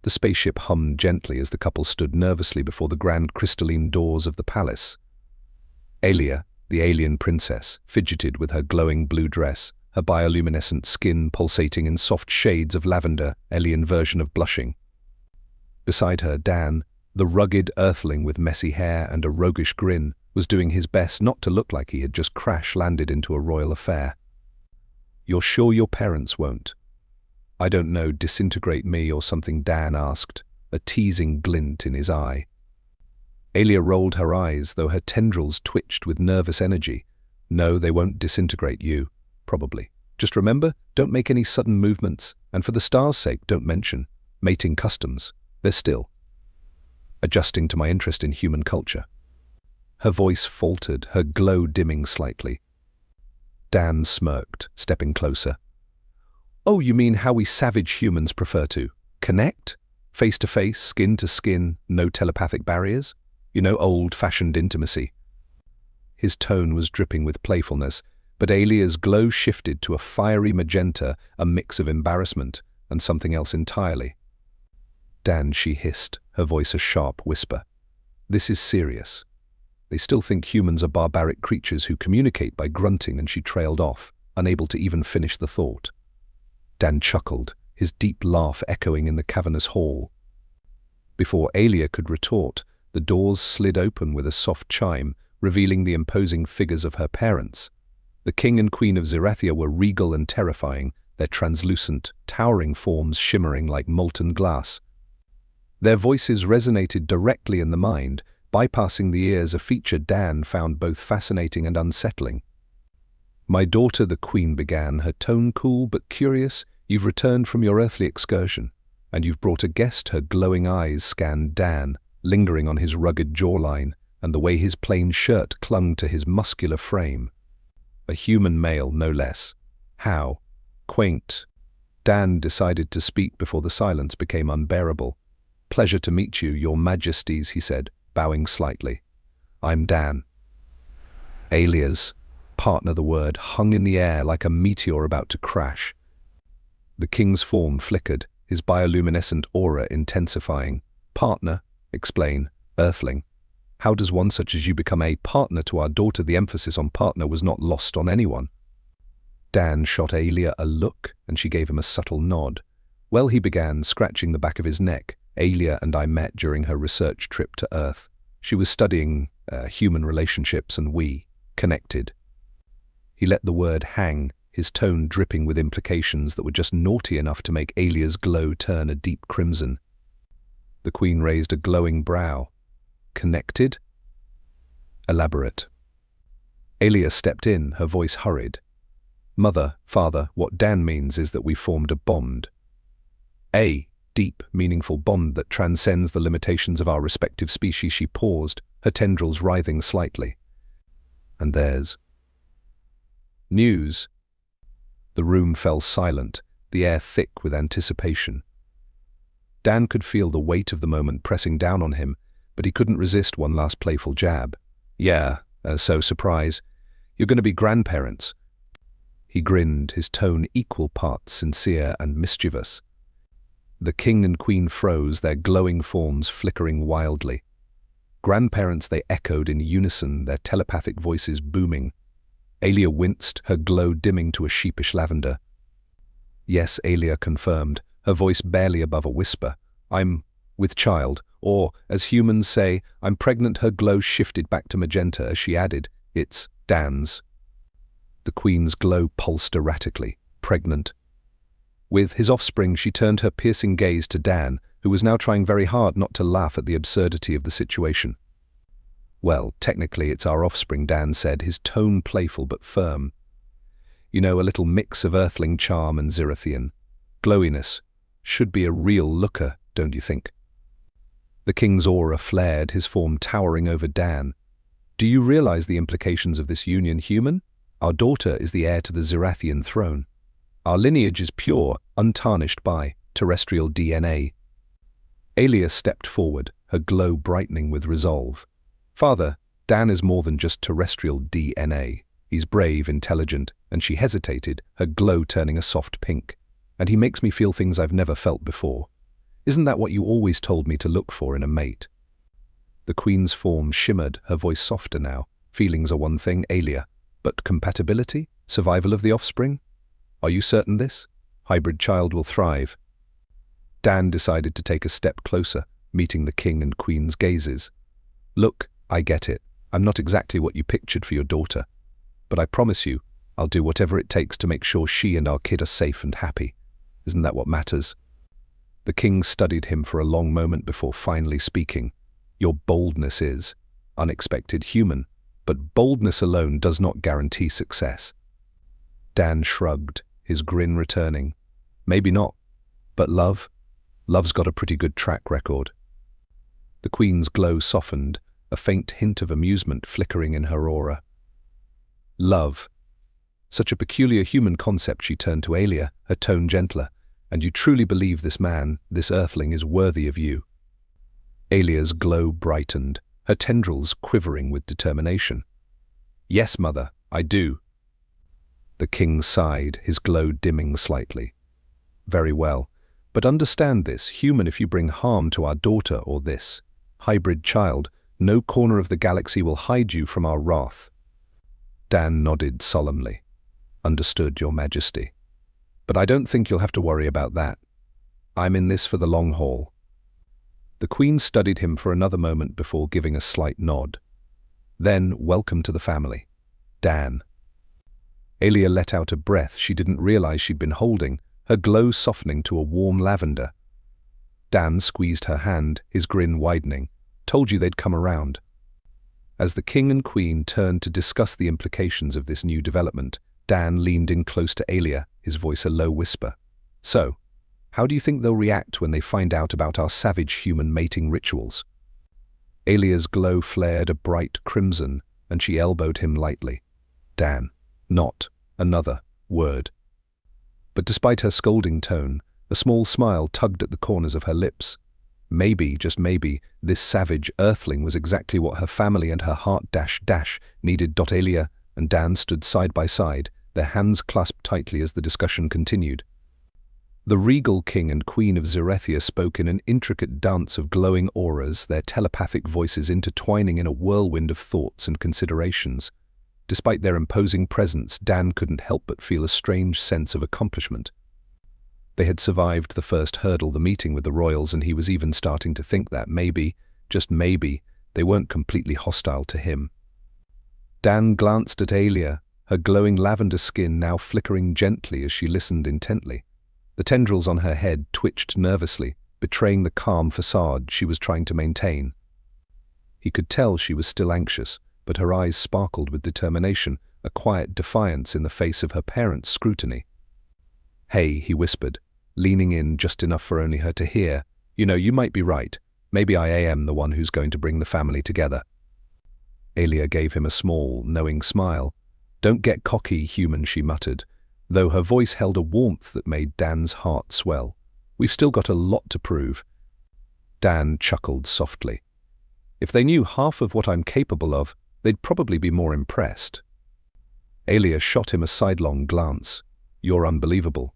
The spaceship hummed gently as the couple stood nervously before the grand crystalline doors of the palace. Ailia, the alien princess, fidgeted with her glowing blue dress, her bioluminescent skin pulsating in soft shades of lavender, alien version of blushing. Beside her, Dan, the rugged Earthling with messy hair and a roguish grin, was doing his best not to look like he had just crash-landed into a royal affair. "You're sure your parents won't?" "I don't know, disintegrate me or something," Dan asked, a teasing glint in his eye. Ailia rolled her eyes, though her tendrils twitched with nervous energy. "No, they won't disintegrate you, probably. Just remember, don't make any sudden movements, and for the stars' sake, don't mention mating customs. They're still adjusting to my interest in human culture." Her voice faltered, her glow dimming slightly. Dan smirked, stepping closer. "Oh, you mean how we savage humans prefer to connect? Face to face, skin to skin, no telepathic barriers? You know, old-fashioned intimacy." His tone was dripping with playfulness, but Ailia's glow shifted to a fiery magenta, a mix of embarrassment and something else entirely. "Dan," she hissed, her voice a sharp whisper. "This is serious. They still think humans are barbaric creatures who communicate by grunting," and she trailed off, unable to even finish the thought. Dan chuckled, his deep laugh echoing in the cavernous hall. Before Ailia could retort, the doors slid open with a soft chime, revealing the imposing figures of her parents. The king and queen of Zirathia were regal and terrifying, their translucent, towering forms shimmering like molten glass. Their voices resonated directly in the mind, bypassing the ears, a feature Dan found both fascinating and unsettling. "My daughter," the queen began, her tone cool but curious, "you've returned from your earthly excursion, and you've brought a guest." Her glowing eyes scanned Dan, lingering on his rugged jawline, and the way his plain shirt clung to his muscular frame. A human male, no less. How quaint. Dan decided to speak before the silence became unbearable. "Pleasure to meet you, your majesties," he said, bowing slightly. "I'm Dan." Ailia's partner, the word, hung in the air like a meteor about to crash. The king's form flickered, his bioluminescent aura intensifying. "Partner? Explain, Earthling. How does one such as you become a partner to our daughter?" The emphasis on partner was not lost on anyone. Dan shot Ailia a look, and she gave him a subtle nod. "Well," he began, scratching the back of his neck, "Ailia and I met during her research trip to Earth. She was studying human relationships, and we connected." He let the word hang, his tone dripping with implications that were just naughty enough to make Ailia's glow turn a deep crimson. The queen raised a glowing brow. "Connected?" "Elaborate." Ailia stepped in, her voice hurried. "Mother, father, what Dan means is that we formed a bond. A deep, meaningful bond that transcends the limitations of our respective species." She paused, her tendrils writhing slightly. "And there's news." The room fell silent, the air thick with anticipation. Dan could feel the weight of the moment pressing down on him, but he couldn't resist one last playful jab. "Yeah, so surprise. You're going to be grandparents." He grinned, his tone equal parts sincere and mischievous. The king and queen froze, their glowing forms flickering wildly. "Grandparents," they echoed in unison, their telepathic voices booming. Ailia winced, her glow dimming to a sheepish lavender. "Yes," Ailia confirmed, her voice barely above a whisper. "I'm with child, or, as humans say, I'm pregnant." Her glow shifted back to magenta as she added, "It's Dan's." The queen's glow pulsed erratically. "Pregnant with his offspring." She turned her piercing gaze to Dan, who was now trying very hard not to laugh at the absurdity of the situation. "Well, technically it's our offspring," Dan said, his tone playful but firm. "You know, a little mix of Earthling charm and Zirathian glowiness. Should be a real looker, don't you think?" The king's aura flared, his form towering over Dan. "Do you realize the implications of this union, human? Our daughter is the heir to the Zirathian throne. Our lineage is pure, untarnished by terrestrial DNA." Ailia stepped forward, her glow brightening with resolve. "Father, Dan is more than just terrestrial DNA. He's brave, intelligent," and she hesitated, her glow turning a soft pink. "And he makes me feel things I've never felt before. Isn't that what you always told me to look for in a mate? The queen's form shimmered, her voice softer now. Feelings are one thing, Ailia, but compatibility? Survival of the offspring? Are you certain this hybrid child will thrive? Dan decided to take a step closer, meeting the king and queen's gazes. Look, I get it. I'm not exactly what you pictured for your daughter. But I promise you, I'll do whatever it takes to make sure she and our kid are safe and happy. Isn't that what matters? The king studied him for a long moment before finally speaking. Your boldness is unexpected, human, but boldness alone does not guarantee success. Dan shrugged, his grin returning. Maybe not, but love? Love's got a pretty good track record. The queen's glow softened, a faint hint of amusement flickering in her aura. Love. Such a peculiar human concept. She turned to Ailia, her tone gentler. And you truly believe this man, this Earthling, is worthy of you? Ailia's glow brightened, her tendrils quivering with determination. Yes, mother, I do. The king sighed, his glow dimming slightly. Very well, but understand this, human, if you bring harm to our daughter or this hybrid child, no corner of the galaxy will hide you from our wrath. Dan nodded solemnly. Understood, Your Majesty. But I don't think you'll have to worry about that. I'm in this for the long haul. The queen studied him for another moment before giving a slight nod. Then, welcome to the family. Dan. Ailia let out a breath she didn't realize she'd been holding, her glow softening to a warm lavender. Dan squeezed her hand, his grin widening. Told you they'd come around. As the king and queen turned to discuss the implications of this new development, Dan leaned in close to Ailia, his voice a low whisper. So, how do you think they'll react when they find out about our savage human mating rituals? Ailia's glow flared a bright crimson, and she elbowed him lightly. Dan. Not another word. But despite her scolding tone, a small smile tugged at the corners of her lips. Maybe, just maybe, this savage Earthling was exactly what her family and her heart needed. Ailia and Dan stood side by side, their hands clasped tightly as the discussion continued. The regal king and queen of Zirathia spoke in an intricate dance of glowing auras, their telepathic voices intertwining in a whirlwind of thoughts and considerations. Despite their imposing presence, Dan couldn't help but feel a strange sense of accomplishment. They had survived the first hurdle, the meeting with the royals, and he was even starting to think that maybe, just maybe, they weren't completely hostile to him. Dan glanced at Ailia, her glowing lavender skin now flickering gently as she listened intently. The tendrils on her head twitched nervously, betraying the calm facade she was trying to maintain. He could tell she was still anxious, but her eyes sparkled with determination, a quiet defiance in the face of her parents' scrutiny. Hey, he whispered, leaning in just enough for only her to hear. You know, you might be right. Maybe I am the one who's going to bring the family together. Ailia gave him a small, knowing smile. Don't get cocky, human, she muttered, though her voice held a warmth that made Dan's heart swell. We've still got a lot to prove. Dan chuckled softly. If they knew half of what I'm capable of, they'd probably be more impressed. Ailia shot him a sidelong glance. You're unbelievable.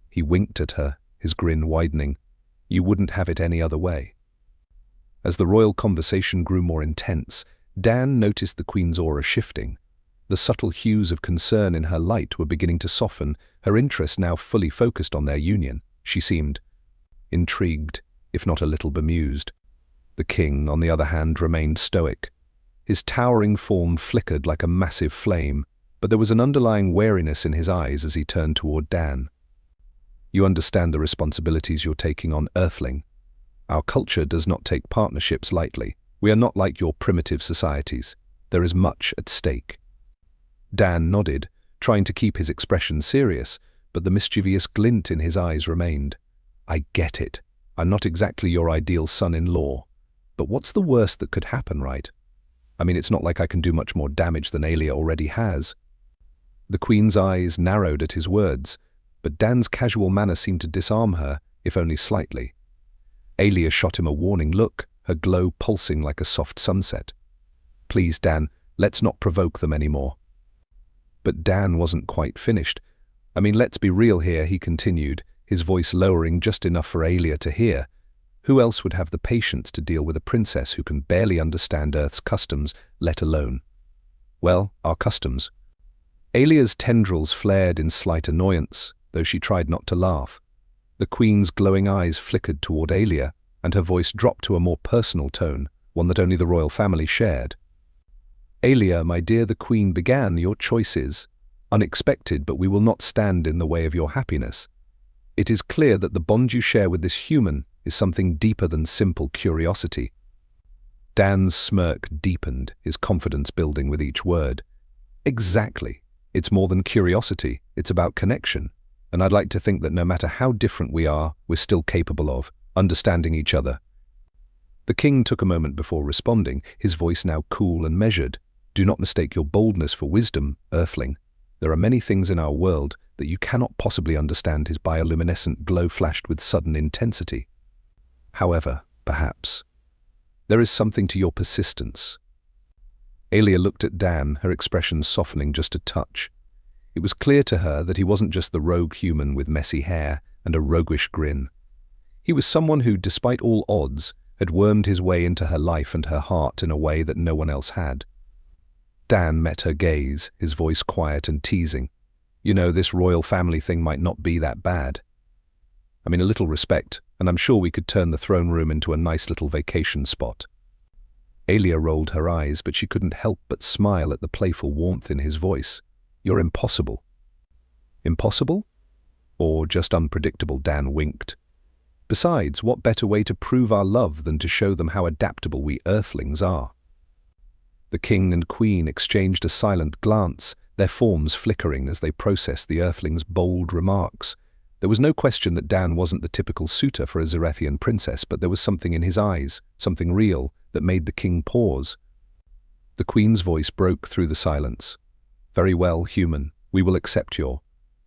He winked at her, his grin widening. You wouldn't have it any other way. As the royal conversation grew more intense, Dan noticed the queen's aura shifting. The subtle hues of concern in her light were beginning to soften, her interest now fully focused on their union. She seemed intrigued, if not a little bemused. The king, on the other hand, remained stoic. His towering form flickered like a massive flame, but there was an underlying wariness in his eyes as he turned toward Dan. You understand the responsibilities you're taking on, Earthling. Our culture does not take partnerships lightly. We are not like your primitive societies. There is much at stake. Dan nodded, trying to keep his expression serious, but the mischievous glint in his eyes remained. I get it. I'm not exactly your ideal son-in-law. But what's the worst that could happen, right? I mean, it's not like I can do much more damage than Ailia already has. The queen's eyes narrowed at his words, but Dan's casual manner seemed to disarm her, if only slightly. Ailia shot him a warning look, her glow pulsing like a soft sunset. Please, Dan, let's not provoke them anymore. But Dan wasn't quite finished. I mean, let's be real here, he continued, his voice lowering just enough for Ailia to hear. Who else would have the patience to deal with a princess who can barely understand Earth's customs, let alone, well, our customs? Ailia's tendrils flared in slight annoyance, though she tried not to laugh. The queen's glowing eyes flickered toward Ailia, and her voice dropped to a more personal tone, one that only the royal family shared. Ailia, my dear, the queen began, your choice is unexpected, but we will not stand in the way of your happiness. It is clear that the bond you share with this human is something deeper than simple curiosity. Dan's smirk deepened, his confidence building with each word. Exactly. It's more than curiosity, it's about connection. And I'd like to think that no matter how different we are, we're still capable of understanding each other. The king took a moment before responding, his voice now cool and measured. Do not mistake your boldness for wisdom, Earthling. There are many things in our world that you cannot possibly understand. His bioluminescent glow flashed with sudden intensity. However, perhaps, there is something to your persistence. Ailia looked at Dan, her expression softening just a touch. It was clear to her that he wasn't just the rogue human with messy hair and a roguish grin. He was someone who, despite all odds, had wormed his way into her life and her heart in a way that no one else had. Dan met her gaze, his voice quiet and teasing. You know, this royal family thing might not be that bad. I mean, a little respect, and I'm sure we could turn the throne room into a nice little vacation spot. Ailia rolled her eyes, but she couldn't help but smile at the playful warmth in his voice. You're impossible. Impossible? Or just unpredictable? Dan winked. Besides, what better way to prove our love than to show them how adaptable we Earthlings are? The king and queen exchanged a silent glance, their forms flickering as they processed the Earthling's bold remarks. There was no question that Dan wasn't the typical suitor for a Zirathian princess, but there was something in his eyes, something real, that made the king pause. The queen's voice broke through the silence. Very well, human, we will accept your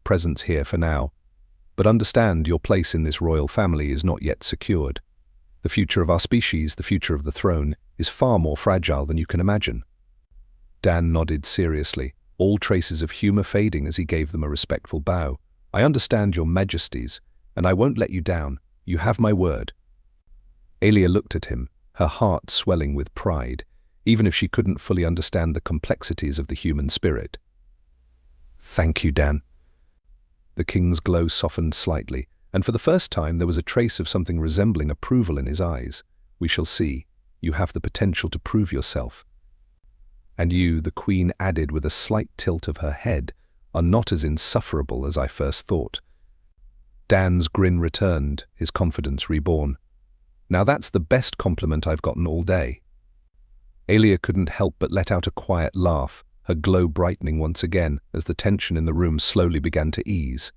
presence here for now. But understand, your place in this royal family is not yet secured. The future of our species, the future of the throne, is far more fragile than you can imagine. Dan nodded seriously, all traces of humor fading as he gave them a respectful bow. I understand, your majesties, and I won't let you down. You have my word. Ailia looked at him, her heart swelling with pride, even if she couldn't fully understand the complexities of the human spirit. Thank you, Dan. The king's glow softened slightly, and for the first time there was a trace of something resembling approval in his eyes. We shall see. You have the potential to prove yourself. And you, the queen added with a slight tilt of her head, are not as insufferable as I first thought. Dan's grin returned, his confidence reborn. Now that's the best compliment I've gotten all day. Ailia couldn't help but let out a quiet laugh, her glow brightening once again as the tension in the room slowly began to ease.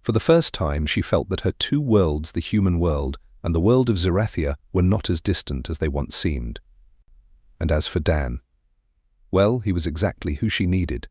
For the first time she felt that her two worlds, the human world and the world of Zirathia, were not as distant as they once seemed. And as for Dan, well, he was exactly who she needed.